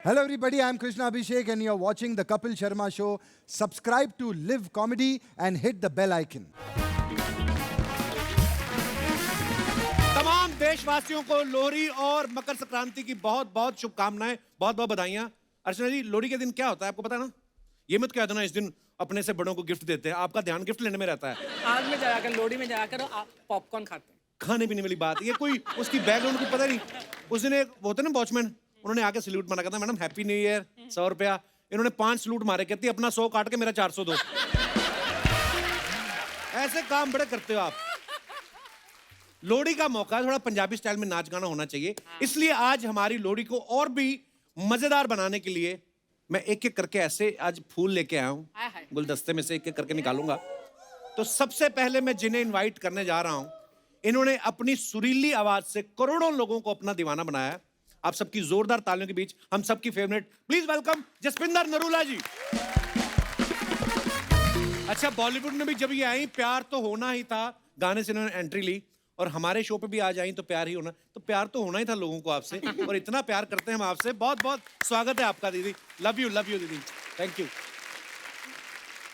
Hello, everybody. I'm Krishna Abhishek, and you're watching the Kapil Sharma Show. Subscribe to Live Comedy and hit the bell icon. तमाम देशवासियों को लोहड़ी और मकर संक्रांति की बहुत बहुत शुभकामनाएं, बहुत बहुत बधाइयां। अर्चना जी, लोहड़ी के दिन क्या होता है आपको पता है ना? ये मत कह देना इस दिन अपने से बड़ों को गिफ्ट देते हैं, आपका ध्यान गिफ्ट लेने में रहता है। आग में जलाकर लोहड़ी में जलाकर आप पॉपकॉर्न खाते हैं। खाने पीने वाली बात, ये कोई उसकी बैकग्राउंड को पता नहीं। उस दिन एक होते ना वॉचमैन, उन्होंने आके सैल्यूट मारा, कहता मैडम हैप्पी न्यू ईयर, 100 रुपया। इन्होंने 5 सैल्यूट मारे, कहती अपना 100 काट के मेरा 400 दो। ऐसे काम बड़े करते हो आप। लोहड़ी का मौका, थोड़ा पंजाबी स्टाइल में नाच गाना होना चाहिए, इसलिए आज हमारी लोहड़ी को और भी मजेदार बनाने के लिए मैं एक एक करके ऐसे आज फूल लेके आया हूँ, गुलदस्ते में से एक एक करके निकालूंगा। तो सबसे पहले मैं जिन्हें इनवाइट करने जा रहा हूँ, इन्होंने अपनी सुरीली आवाज से करोड़ों लोगों को अपना दीवाना बनाया है। आप सबकी जोरदार तालियों के बीच हम सबकी favourite, please welcome Jaspinder Narula ji. अच्छा, बॉलीवुड में भी जब ये आई, प्यार तो होना ही था गाने से इन्होंने एंट्री ली, और हमारे शो पे भी आज आई तो प्यार ही होना, तो प्यार तो होना ही था लोगों को आपसे, और इतना प्यार करते हैं हम आपसे। बहुत बहुत स्वागत है आपका दीदी। लव यू दीदी, thank you.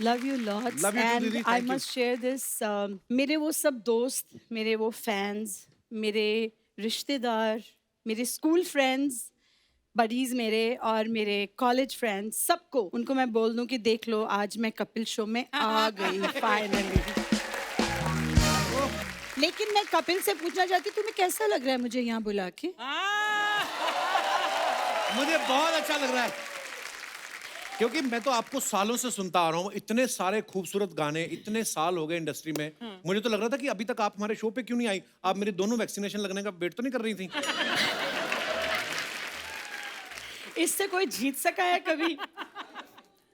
Love you lots. Love you too, and Didi. I Thank you. must share this. मेरे वो सब दोस्त, मेरे वो फैंस, मेरे रिश्तेदार, मेरे स्कूल फ्रेंड्स, बडीज मेरे और मेरे कॉलेज फ्रेंड्स, सबको उनको मैं बोल दूं कि देख लो, आज मैं कपिल शो में आ गई फाइनली। लेकिन मैं कपिल से पूछना चाहती, तुम्हें कैसा लग रहा है मुझे यहाँ बुला के? मुझे बहुत अच्छा लग रहा है, क्योंकि मैं तो आपको सालों से सुनता आ रहा हूँ, इतने सारे खूबसूरत गाने, इतने साल हो गए इंडस्ट्री में। मुझे तो लग रहा था कि अभी तक आप हमारे शो पे क्यों नहीं आई। आप मेरे दोनों वैक्सीनेशन लगने का वेट तो नहीं कर रही थी? इससे कोई जीत सका है कभी?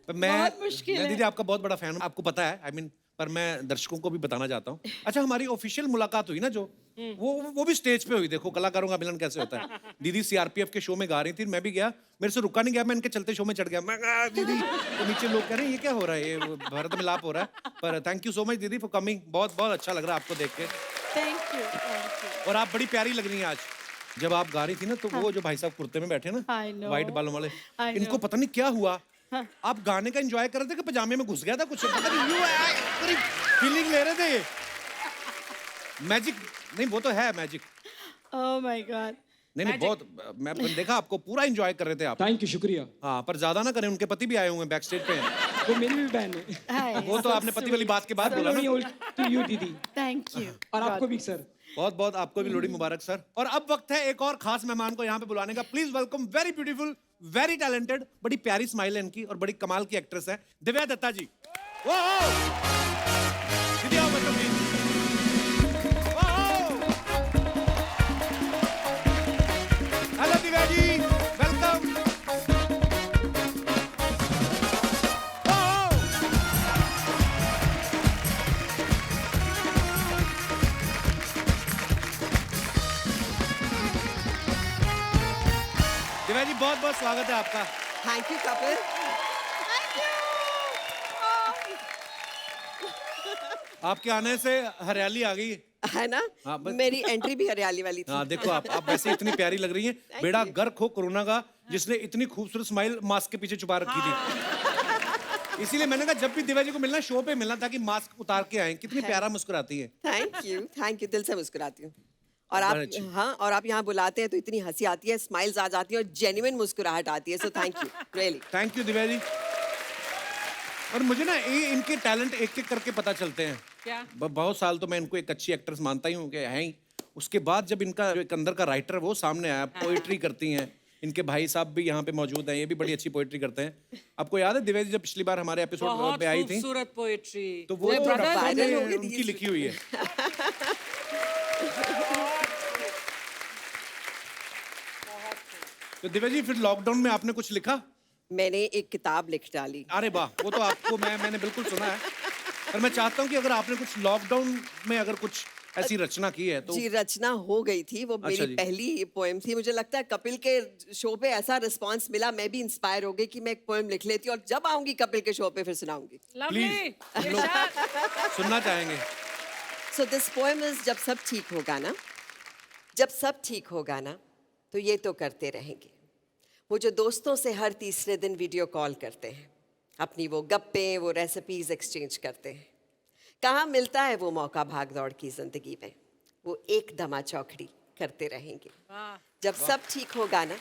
बहुत मुश्किल है। दीदी आपका बहुत बड़ा फैन हूँ, आपको पता है। पर मैं दर्शकों को भी बताना चाहता हूँ। अच्छा, हमारी ऑफिशियल मुलाकात हुई ना जो, वो भी स्टेज पे हुई। देखो कलाकारों का मिलन कैसे होता है। दीदी सीआरपीएफ के शो में गा रही थी, मैं भी गया, मेरे से रुका नहीं गया, मैं इनके चलते शो में चढ़ गया। मैं कहा दीदी, तो नीचे लोग कह रहे हैं ये क्या हो रहा है, ये भारत मिलाप हो रहा है। पर थैंक यू सो मच दीदी फॉर कमिंग, बहुत बहुत अच्छा लग रहा है आपको देख के। Thank you. और आप बड़ी प्यारी लग रही हैं आज। जब आप गा रही थी ना, तो वो जो भाई साहब कुर्ते में बैठे ना, व्हाइट बालों वाले, इनको पता नहीं क्या हुआ। आप गाने का एंजॉय कर रहे थे कि पजामे में घुस गया था कुछ, पता नहीं पूरी फीलिंग ले रहे थे ये। मैजिक नहीं, वो तो है मैजिक। Oh my God. नहीं बहुत, मैं देखा आपको पूरा एंजॉय कर रहे थे आप। थैंक यू, शुक्रिया। हाँ, पर ज्यादा ना करें, उनके पति भी आए हुए हैं बैक स्टेज पे हैं। वो मेरी भी बहन है। वो तो आपने पति वाली बात के बाद बोला ना। टू यू दीदी। Thank you. और आपको भी सर। बहुत बहुत आपको भी लोहड़ी मुबारक सर। और अब वक्त है एक और खास मेहमान को यहाँ पे बुलाने का। Please welcome very beautiful, very talented, बड़ी प्यारी स्माइल है इनकी और बड़ी कमाल की एक्ट्रेस है दिव्या दत्ता जी। दीदी आओ बच्चों please. Hello Divya ji, welcome. Divya ji बहुत बहुत स्वागत है आपका। Thank you Kapil. आपके आने से हरियाली आ गई है ना? हाँ, मेरी एंट्री भी हरियाली वाली थी। हाँ देखो, आप वैसे इतनी प्यारी लग रही हैं। बेड़ा गर्क हो कोरोना का, जिसने इतनी खूबसूरत स्माइल मास्क के पीछे छुपा रखी थी। इसीलिए मैंने कहा जब भी दिव्या जी को मिलना, शो पे मिलना, ताकि मास्क उतार के आए। कितनी प्यारा मुस्कुराती है। थैंक यू, दिल से मुस्कुराती हूँ। और आप, हाँ, और आप यहाँ बुलाते हैं तो इतनी हंसी आती है, स्माइल्स आ जाती है और जेन्युइन मुस्कुराहट आती है। So thank you, really thank you Divya ji. और मुझे ना इनके टैलेंट एक एक करके पता चलते हैं। क्या? बहुत साल तो मैं इनको एक अच्छी एक्ट्रेस मानता ही हूँ कि है ही। उसके बाद जब इनका जो एक अंदर का राइटर है वो सामने आया, पोएट्री करती हैं। इनके भाई साहब भी यहाँ पे मौजूद हैं, ये भी बड़ी अच्छी पोएट्री करते हैं। आपको याद है दिव्या जी जब पिछली बार हमारे एपिसोड पे आई थी, खूबसूरत पोएट्री, तो वो वायरल हो गई थी। उनकी लिखी हुई है। तो दिव्या जी, फिर लॉकडाउन में आपने कुछ लिखा? मैंने एक किताब लिख डाली। अरे वाह, वो तो आपको मैंने बिल्कुल सुना है। पर मैं चाहता हूँ कि अगर आपने कुछ लॉकडाउन में अगर कुछ ऐसी रचना की है तो। जी, रचना हो गई थी, वो अच्छा मेरी पहली पोएम थी। मुझे लगता है कपिल के शो पे ऐसा रिस्पांस मिला, मैं भी इंस्पायर हो गई कि मैं एक पोएम लिख लेती और जब आऊंगी कपिल के शो पे फिर सुनाऊंगी। प्लीज हम लोग सुनना चाहेंगे। सो दिस पोएम इज, जब सब ठीक होगा ना, जब सब ठीक होगा ना, तो ये तो करते रहेंगे। वो जो दोस्तों से हर तीसरे दिन वीडियो कॉल करते हैं, अपनी वो गप्पें, वो रेसिपीज एक्सचेंज करते हैं। कहाँ मिलता है वो मौका भाग दौड़ की जिंदगी में, वो एक दमा चौकड़ी करते रहेंगे। जब सब ठीक होगा ना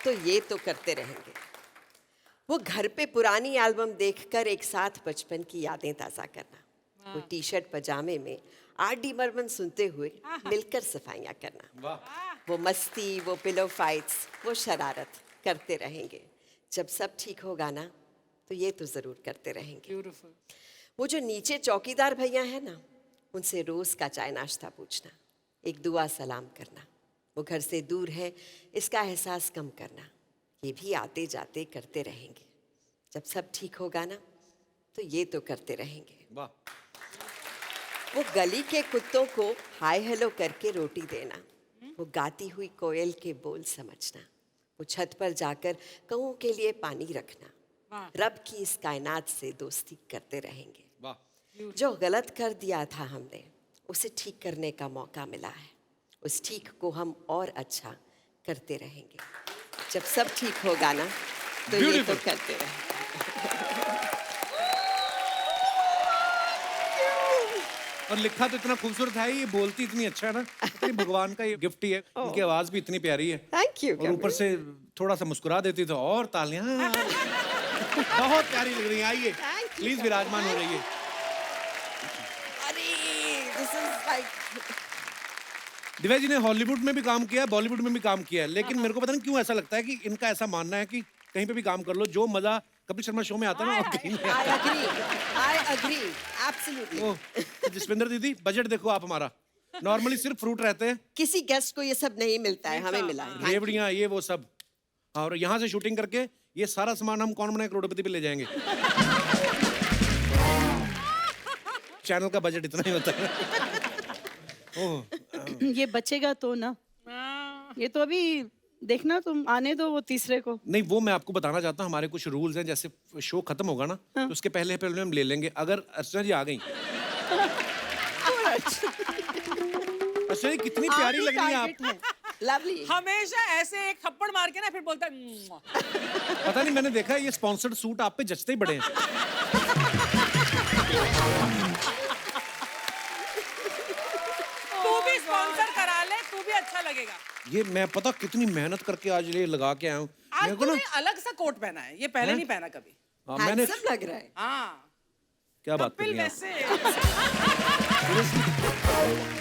तो ये तो करते रहेंगे। वो घर पे पुरानी एल्बम देखकर एक साथ बचपन की यादें ताज़ा करना, वो टी शर्ट पजामे में R.D. बर्मन सुनते हुए मिलकर सफाइयाँ करना, वो मस्ती, वो पिलो फाइट्स, वो शरारत करते रहेंगे। जब सब ठीक होगा ना तो ये तो ज़रूर करते रहेंगे। ब्यूटीफुल। वो जो नीचे चौकीदार भैया हैं ना, उनसे रोज़ का चाय नाश्ता पूछना, एक दुआ सलाम करना, वो घर से दूर है इसका एहसास कम करना, ये भी आते जाते करते रहेंगे। जब सब ठीक होगा ना तो ये तो करते रहेंगे। वाह। वो गली के कुत्तों को हाय हेलो करके रोटी देना, वो गाती हुई कोयल के बोल समझना, वो छत पर जाकर कौओं के लिए पानी रखना, रब की इस कायनात से दोस्ती करते रहेंगे। वाह। जो गलत कर दिया था हमने उसे ठीक करने का मौका मिला है, उस ठीक को हम और अच्छा करते रहेंगे। जब सब ठीक होगा ना तो ये तो Beautiful. करते रहेंगे। और लिखा तो इतना खूबसूरत है, ये बोलती इतनी अच्छा है ना, पता नहीं भगवान का ये गिफ्ट ही है। इनकी आवाज भी इतनी प्यारी है थैंक यू। और ऊपर से थोड़ा सा मुस्कुरा देती तो और तालियां। बहुत प्यारी लग रही है। आइए Thank you, प्लीज विराजमान हो जाइए। अरे this is like Divya ji ने हॉलीवुड में भी काम किया है, बॉलीवुड में भी काम किया है, लेकिन मेरे को पता नहीं क्यों ऐसा लगता है कि इनका ऐसा मानना है कि कहीं पे भी काम कर लो, जो मजा कपिल शर्मा शो में आता है ना, और कहीं नहीं आता। I agree absolutely. ओह, तो जसविंदर दीदी बजट देखो आप हमारा, नॉर्मली सिर्फ फ्रूट रहते हैं, किसी गेस्ट को ये सब नहीं मिलता है, हमें मिला है। रेवड़ियाँ ये वो सब, और यहाँ से शूटिंग करके ये सारा सामान हम कौन बनाए करोड़पति पे ले जाएंगे। चैनल का बजट इतना ही होता है। ओह, ये बचेगा तो ना, ये तो अभी देखना, तुम आने दो वो तीसरे को। नहीं वो मैं आपको बताना चाहता हूँ, हमारे कुछ रूल्स हैं, जैसे शो खत्म होगा ना तो उसके पहले पहले हम ले लेंगे। अगर अर्चना जी आ गई, अर्चना जी कितनी प्यारी लग रही हैं आप। लवली। हमेशा ऐसे एक थप्पड़ मार के ना फिर बोलता है "मुआ"। पता नहीं मैंने देखा है ये स्पॉन्सर्ड सूट आप पे जचते ही बड़े हैं। तू भी स्पॉन्सर करा ले, तू भी अच्छा लगेगा। ये मैं पता कितनी मेहनत करके आज ये लगा के आया हूँ। आज मेरे को ना तूने अलग सा कोट पहना है, ये पहले नहीं पहना कभी। हाँ, मैंने हैंडसम लग रहा है। हाँ, क्या बात कर कपिल रही हैं आप? वैसे।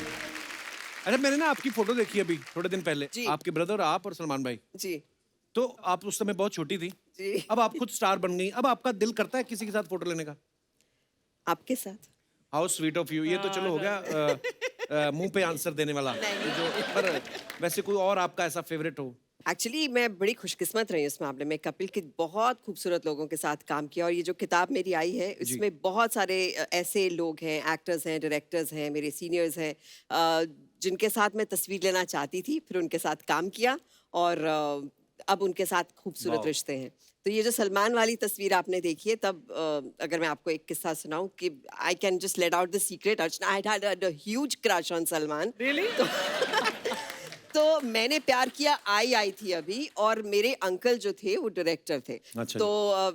अरे मैंने ना आपकी फोटो देखी अभी थोड़े दिन पहले, जी। आपके ब्रदर आप और सलमान भाई, जी तो आप उस समय बहुत छोटी थी, जी। अब आप खुद स्टार बन गई, अब आपका दिल करता है किसी के साथ फोटो लेने का? आपके साथ। How sweet of you. ये तो चलो हो गया मुंह पे आंसर देने वाला जो, पर वैसे कोई और आपका ऐसा फेवरेट हो? एक्चुअली मैं बड़ी खुशकिस्मत रही हूँ इस मामले में, कपिल के बहुत खूबसूरत लोगों के साथ काम किया, और ये जो किताब मेरी आई है इसमें बहुत सारे ऐसे लोग हैं, एक्टर्स हैं, डायरेक्टर्स हैं, मेरे सीनियर्स हैं, जिनके साथ मैं तस्वीर लेना चाहती थी, फिर उनके साथ काम किया, और अब उनके साथ खूबसूरत वाह। रिश्ते हैं। तो ये जो सलमान वाली तस्वीर आपने देखी है, तब अगर मैं आपको एक किस्सा सुनाऊं कि I can just let out the secret, Archana I had a huge crush on Salman. Really? तो मैंने प्यार किया आई थी अभी, और मेरे अंकल जो थे वो डायरेक्टर थे। अच्छा तो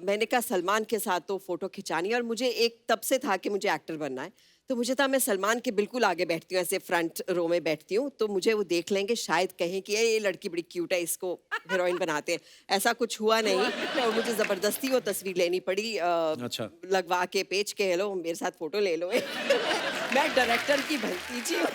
मैंने कहा सलमान के साथ तो फोटो खिंचानी है, और मुझे एक तब से था कि मुझे एक्टर बनना है, तो मुझे था मैं सलमान के बिल्कुल आगे बैठती हूँ, ऐसे फ्रंट रो में बैठती हूँ, तो मुझे वो देख लेंगे, शायद कहें कि ये लड़की बड़ी क्यूट है, इसको हीरोइन बनाते हैं। ऐसा कुछ हुआ नहीं, और मुझे जबरदस्ती वो तस्वीर लेनी पड़ी, अच्छा। लगवा के पेज के, हेलो मेरे साथ फोटो ले लो। मैं डायरेक्टर की भतीजी हूँ।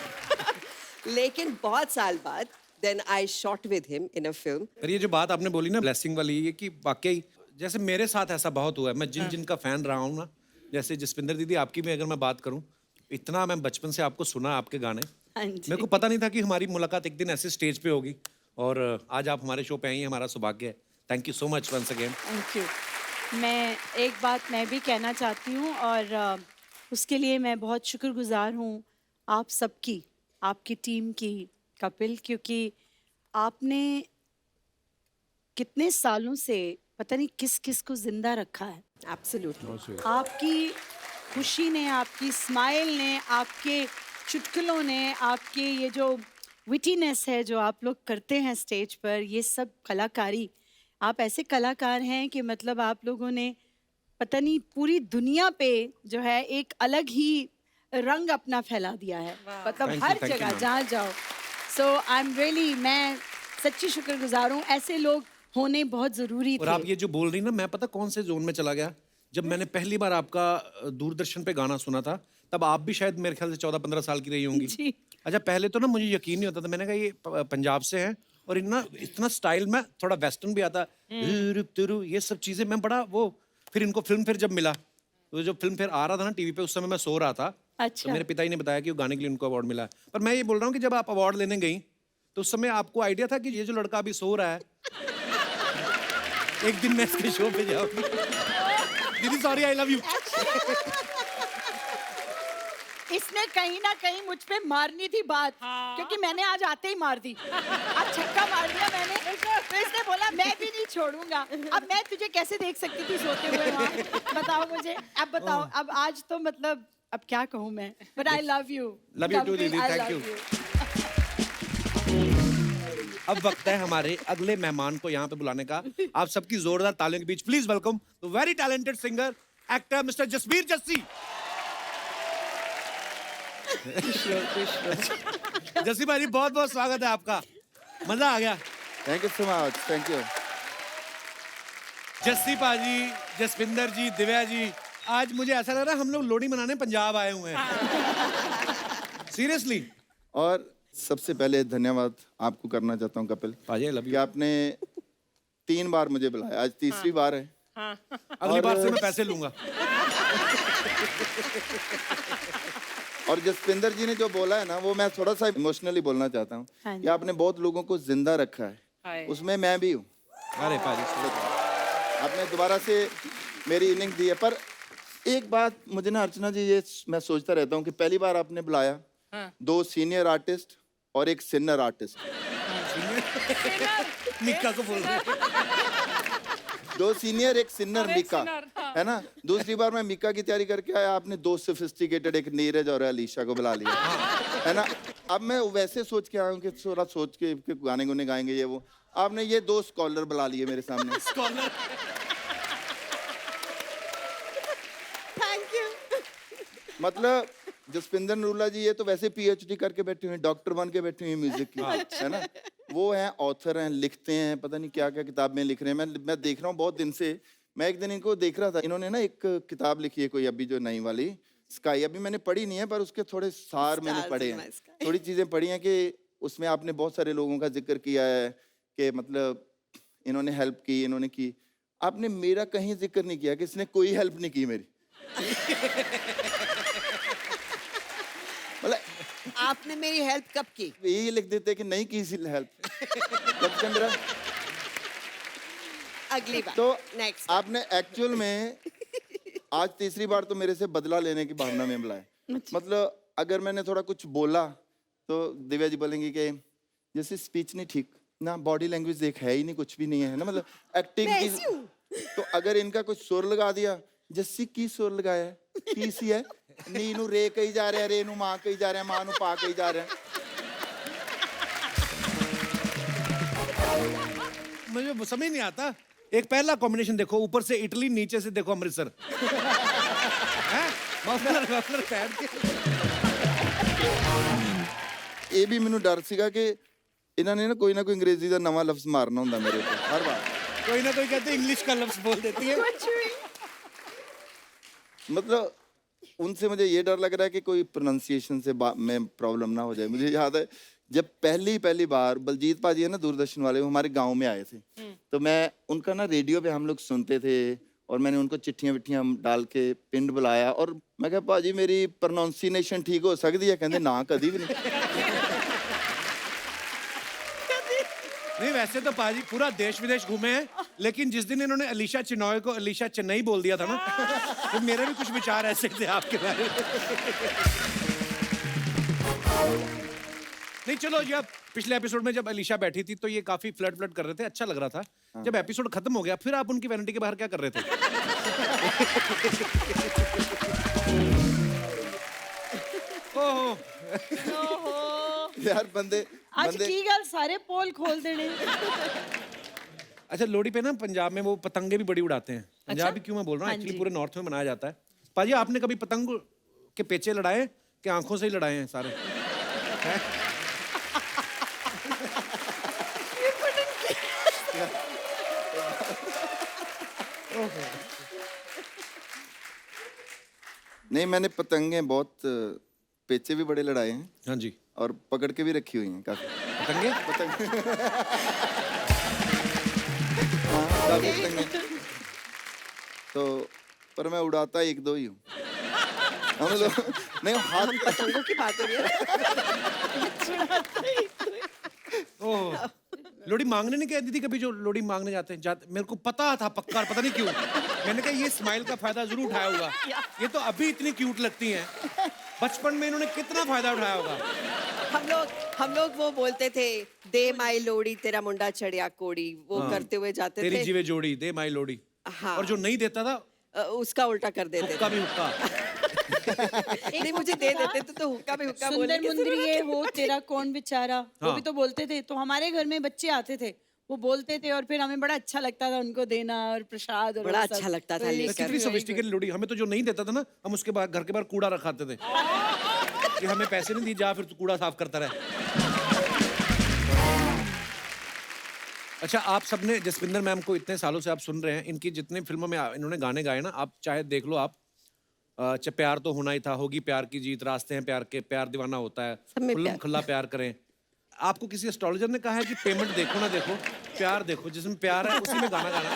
लेकिन बहुत साल बाद then I shot with him in a film. पर ये जो बात आपने बोली ना ब्लेसिंग वाली, ये कि वाकई जैसे मेरे साथ ऐसा बहुत हुआ है, मैं जिनका फैन रहा हूँ ना, जैसे जसविंदर दीदी आपकी भी अगर मैं बात करूँ, इतना मैं बचपन से आपको सुना आपके गाने, हाँ जी। मेरे को पता नहीं था कि हमारी मुलाकात एक दिन ऐसे स्टेज पे होगी, और आज आप हमारे शो पे आई हैं, हमारा सौभाग्य है। Thank you so much once again. Thank you. मैं एक बात मैं भी कहना चाहती हूँ, और उसके लिए मैं बहुत शुक्रगुजार हूँ आप सबकी, आपकी टीम की, कपिल, क्योंकि आपने कितने सालों से पता नहीं किस किस को जिंदा रखा है। Absolutely. आपकी खुशी ने, आपकी स्माइल ने, आपके चुटकुलों ने, आपके ये जो विटीनेस है जो आप लोग करते हैं स्टेज पर, ये सब कलाकारी आप ऐसे कलाकार हैं कि मतलब आप लोगों ने पता नहीं पूरी दुनिया पे जो है एक अलग ही रंग अपना फैला दिया है, मतलब Thank you, her thank you, जगह ma'am. जहाँ जाओ। सो आई एम रियली, मैं सच्ची शुक्रगुजार हूँ, ऐसे लोग होने बहुत जरूरी और थे। आप ये जो बोल रही ना, मैं पता कौन से जोन में चला गया, जब मैंने पहली बार आपका दूरदर्शन पे गाना सुना था, तब आप भी शायद मेरे ख्याल से 14-15 साल की रही होंगी। जी। अच्छा, पहले तो ना मुझे यकीन नहीं होता था, मैंने कहा ये पंजाब से हैं और इतना इतना स्टाइल में थोड़ा वेस्टर्न भी आता, तुरु, ये सब चीजें मैं बड़ा वो, फिर इनको फिल्म फिर जब मिला, तो जब फिल्म फिर आ रहा था ना टीवी पे, उस समय मैं सो रहा था। अच्छा। तो मेरे पिता जी ने बताया कि वो गाने के लिए उनको अवार्ड मिला है। पर मैं ये बोल रहा हूँ कि जब आप अवार्ड लेने गई, तो उस समय आपको आइडिया था कि ये जो लड़का अभी सो रहा है, एक दिन मैं इसके शो पे जाऊंगी। दीदी सॉरी, आई लव यू। इसने कहीं ना कहीं मुझ पे मारनी थी बात, क्योंकि मैंने आज आते ही मार दी। आज छक्का मार दिया मैंने, तो इसने बोला मैं भी नहीं छोड़ूंगा। अब मैं तुझे कैसे देख सकती थी सोते हुए वहाँ, बताओ मुझे। अब बताओ, अब आज तो मतलब अब क्या कहूँ मैं, but I love you. Love you too, दीदी, thank you. अब वक्त है हमारे अगले मेहमान को यहाँ पे बुलाने का। आप सबकी जोरदार तालियों के बीच please welcome the very talented singer actor mister Jasbir Jassi. Jassi भाई, बहुत बहुत स्वागत है आपका, मजा आ गया। Thank you so much, thank you. Jassi पाजी, जसविंदर जी, दिव्या जी, आज मुझे ऐसा लग रहा है हम लोग लोहड़ी मनाने पंजाब आए हुए हैं। सीरियसली। और सबसे पहले धन्यवाद आपको करना चाहता हूँ कपिल, पाजी, आई लव कि यू। आपने 3 बार मुझे बुलाया, आज तीसरी बार है। अगली बार से मैं पैसे लूंगा। और जसविंदर जी ने जो बोला है ना, वो मैं थोड़ा सा इमोशनली बोलना चाहता हूँ हाँ जी। कि आपने बहुत लोगों को जिंदा रखा है, उसमें मैं भी हूँ। अरे पाजी, आपने दोबारा से मेरी इनिंग दी है। पर एक बात मुझे ना अर्चना जी, ये मैं सोचता रहता हूँ कि पहली बार आपने बुलाया 2 सीनियर आर्टिस्ट और एक सिन्नर आर्टिस्ट, निक्का को बोल रहे हैं। 2 सीनियर एक सिन्नर मिका, है ना। दूसरी बार मैं मिका की तैयारी करके आया, आपने 2 सोफिस्टिकेटेड एक नीरज और अलीशा को बुला लिया, है ना। अब मैं वैसे सोच के आया हूँ कि थोड़ा सोच के गाने गुने गाएंगे ये वो, आपने ये 2 स्कॉलर बुला लिए मेरे सामने। स्कॉलर। Thank you. मतलब जसविंदर नरूला जी, ये तो वैसे पीएचडी करके बैठे हुए हैं, डॉक्टर बन के बैठे हुए हैं म्यूजिक की, है ना। वो हैं ऑथर हैं, लिखते हैं, पता नहीं क्या क्या किताबें लिख रहे हैं। मैं देख रहा हूँ बहुत दिन से। मैं एक दिन इनको देख रहा था, इन्होंने ना एक किताब लिखी है कोई अभी जो नई वाली स्काई, अभी मैंने पढ़ी नहीं है पर उसके थोड़े सार मैंने Stars पढ़े in my हैं, sky. थोड़ी चीजें पढ़ी हैं कि उसमें आपने बहुत सारे लोगों का जिक्र किया है कि मतलब इन्होंने हेल्प की, इन्होंने की। आपने मेरा कहीं जिक्र नहीं किया कि इसने कोई हेल्प नहीं की मेरी। मतलब आपने मेरी हेल्प कब की? यही लिख देते कि नहीं की हेल्प जब से मेरा। अगली बार। तो नेक्स्ट। आपने एक्चुअल में आज तीसरी बार तो मेरे से बदला लेने की भावना में बुलाया। मतलब अगर मैंने थोड़ा कुछ बोला तो दिव्या जी बोलेंगी कि जैसे स्पीच नहीं ठीक ना, बॉडी लैंग्वेज देख है ही नहीं, कुछ भी नहीं है ना, मतलब एक्टिंग मैं की। ऐसी हूँ। तो अगर इनका कुछ सुर लगा दिया, जस्सी की सुर लगाया है, की सी है, नी नू रे कही जा रहा है, रे नू मां कही जा रहा है, मां नू पा कही जा रहा है। मुझे वो समझ नहीं आता। एक पहला कॉम्बिनेशन देखो, ऊपर से इटली, नीचे से देखो अमृतसर। हैं? मफलर मफलर पहन के। ਇਹ ਵੀ ਮੈਨੂੰ ਡਰ ਸੀਗਾ ਕਿ ਇਹਨਾਂ ਨੇ ਨਾ ਕੋਈ ਅੰਗਰੇਜ਼ੀ ਦਾ ਨਵਾਂ ਲਫ਼ਜ਼ ਮਾਰਨਾ ਹੁੰਦਾ ਮੇਰੇ ਉੱਤੇ ਹਰ ਵਾਰ। कोई ना कोई कहते इंग्लिश का लफ्ज बोल देती है। मतलब उनसे मुझे ये डर लग रहा है कि कोई प्रोनाउंसिएशन से में प्रॉब्लम ना हो जाए। मुझे याद है जब पहली बार बलजीत पाजी है ना दूरदर्शन वाले, वो हमारे गांव में आए थे, तो मैं उनका ना रेडियो पे हम लोग सुनते थे और मैंने उनको चिट्ठियां विट्ठियां डाल के पिंड बुलाया और मैं कहा पाजी मेरी प्रोनाउंसिएशन ठीक हो सकती है? कहते ना कभी भी नहीं। नहीं, वैसे तो पाजी पूरा देश विदेश घूमे हैं, लेकिन जिस दिन इन्होंने अलीशा चिनॉय को अलीशा चेन्नई बोल दिया था ना, तो मेरे भी कुछ विचार ऐसे थे आपके बारे में। नहीं चलो, जब पिछले एपिसोड में जब अलीशा बैठी थी तो ये काफी फ्लर्ट कर रहे थे, अच्छा लग रहा था। जब एपिसोड खत्म हो गया फिर आप उनकी वैनिटी के बाहर क्या कर रहे थे? ओहो, यार बंदे आज की गल सारे पोल खोल देने। अच्छा, लोहड़ी पे ना पंजाब में वो पतंगे भी बड़ी उड़ाते हैं। पंजाब भी क्यों मैं बोल रहा हूँ, हाँ एक्चुअली जी। पूरे नॉर्थ में मनाया जाता है। पाजी, आपने कभी पतंग के पेचे लड़ाए कि आंखों से ही लड़ाए हैं सारे? हैं? नहीं, मैंने पतंगे बहुत पेचे भी बड़े लड़ाए हैं हाँ जी। और पकड़ के भी रखी हुई हैं काफी। पतंगे? हाँ, काफी पतंगे। तो पर मैं उड़ाता एक दो ही हूँ। हम लोग नहीं, हाथ पतंगों की बात हो रही है। ओह, लोहड़ी मांगने नहीं गए दीदी कभी? जो लोहड़ी मांगने जाते हैं, मेरे को पता था पक्का, पता नहीं क्यों मैंने कहा ये स्माइल का फायदा जरूर उठाया होगा। ये तो अभी इतनी क्यूट लगती हैं, बचपन में इन्होंने कितना फायदा उठाया होगा। हम लोग वो बोलते थे, दे माई लोड़ी तेरा मुंडा चढ़िया कोड़ी, वो करते हुए जाते तेरी थे। जीवे जोड़ी दे माई लोहड़ी। हाँ। और जो नहीं देता था उसका उल्टा कर देते हुक्का थे। भी हुक्का। नहीं, मुझे दे देते थे तो हुक्का भी हुक्का बोलने सुंदर की मुंदरी जरूरत ये नहीं। हो तेरा कौन बेचारा, वो हाँ। भी तो बोलते थे। तो हमारे घर में बच्चे आते थे, वो बोलते थे और फिर हमें बड़ा अच्छा लगता था उनको देना और प्रसाद और बड़ा वो सब। अच्छा लगता था तो लेकर। कितनी सोफिस्टिकेटेड लोहड़ी। हमें तो जो नहीं देता था ना, हम उसके बाद घर के बाहर कूड़ा रखाते थे कि हमें पैसे नहीं दी, जा फिर तू कूड़ा साफ करता रहे। अच्छा, आप सबने जसविंदर मैम को इतने सालों से आप सुन रहे हैं, इनकी जितने फिल्मों में इन्होंने गाने गाए ना, आप चाहे देख लो आप, प्यार तो होना ही था, होगी प्यार की जीत, रास्ते हैं प्यार के, प्यार दीवाना होता है, सब में खुल्लम प्यार। खुल्ला प्यार करें। आपको किसी एस्ट्रोलॉजर ने कहा है कि पेमेंट देखो ना देखो, प्यार देखो, जिसमें प्यार है उसी में गाना गाना।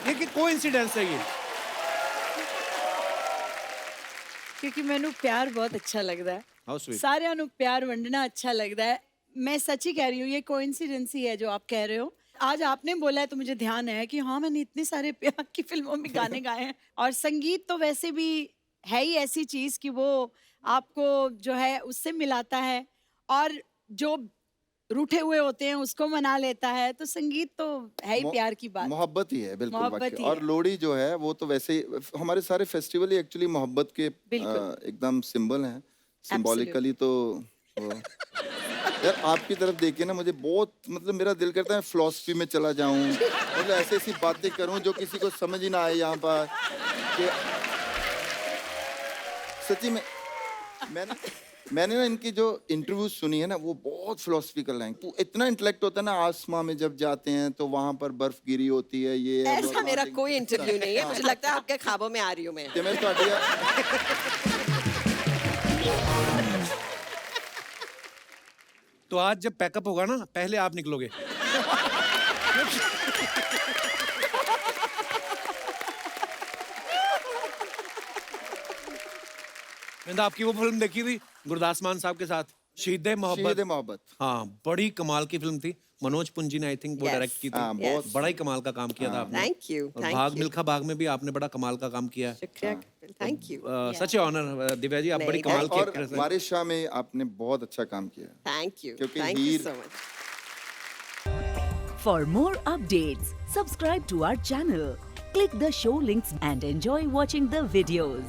ये कि कोइंसिडेंस है ये? क्योंकि मैंने प्यार बहुत अच्छा लगता है, How sweet. सारे नु प्यार वंडना अच्छा लगता है। मैं सच ही कह रही हूँ, ये कोइंसिडेंस ही है जो आप कह रहे हो। आज आपने बोला है तो मुझे ध्यान है कि हाँ, मैंने इतने सारे प्यार की फिल्मों में गाने गाए हैं। और संगीत तो वैसे भी है ही ऐसी चीज कि वो आपको जो है उससे मिलाता है, और जो रूठे हुए होते हैं उसको मना लेता है। तो संगीत तो है ही प्यार की बात। मोहब्बत ही है, बिल्कुल मोहब्बत वाकई। ही और है। लोहड़ी जो है वो तो वैसे ही, हमारे सारे फेस्टिवल ही एक्चुअली मोहब्बत के बिल्कुल। एकदम सिंबल हैं। सिंबॉलिकली तो वो- यार आपकी तरफ देखिए ना, मुझे बहुत मतलब मेरा दिल करता है फिलॉसफी में चला जाऊं, मतलब ऐसी ऐसी बातें करूं जो किसी को समझ ही ना आए यहाँ पर कि सच्ची में मैंने ना इनकी जो इंटरव्यू सुनी है ना, वो बहुत फिलोसफिकल है। इतना इंटेलेक्ट होता है ना, आसमां में जब जाते हैं तो वहां पर बर्फ गिरी होती है, ये है, ऐसा मेरा कोई इंटरव्यू नहीं है, मुझे लगता है आपके ख्वाबों में आ रही हूँ मैं। कि मैं तो आज जब पैकअप होगा ना, पहले आप निकलोगे। मैंने आपकी वो फिल्म देखी थी गुरदास मान साहब के साथ, शहीद-ए मोहब्बत। मोहब्बत। हाँ, बड़ी कमाल की फिल्म थी। मनोज पुंजी ने आई थिंक वो Yes. डायरेक्ट की थी। हाँ, बहुत- बड़ा ही कमाल का काम किया था आपने। Thank you, और thank भाग you. मिल्खा भाग में भी आपने बड़ा कमाल का काम किया है। शुक्रिया, thank you, such honour Divya ji, आप बड़ी नहीं, कमाल की और एक्ट्रेस हैं। वारिस शाह में आपने बहुत अच्छा काम किया। थैंक यू, क्योंकि thank you Heer- so much. For more updates, subscribe to our channel, click the show links and enjoy watching the videos.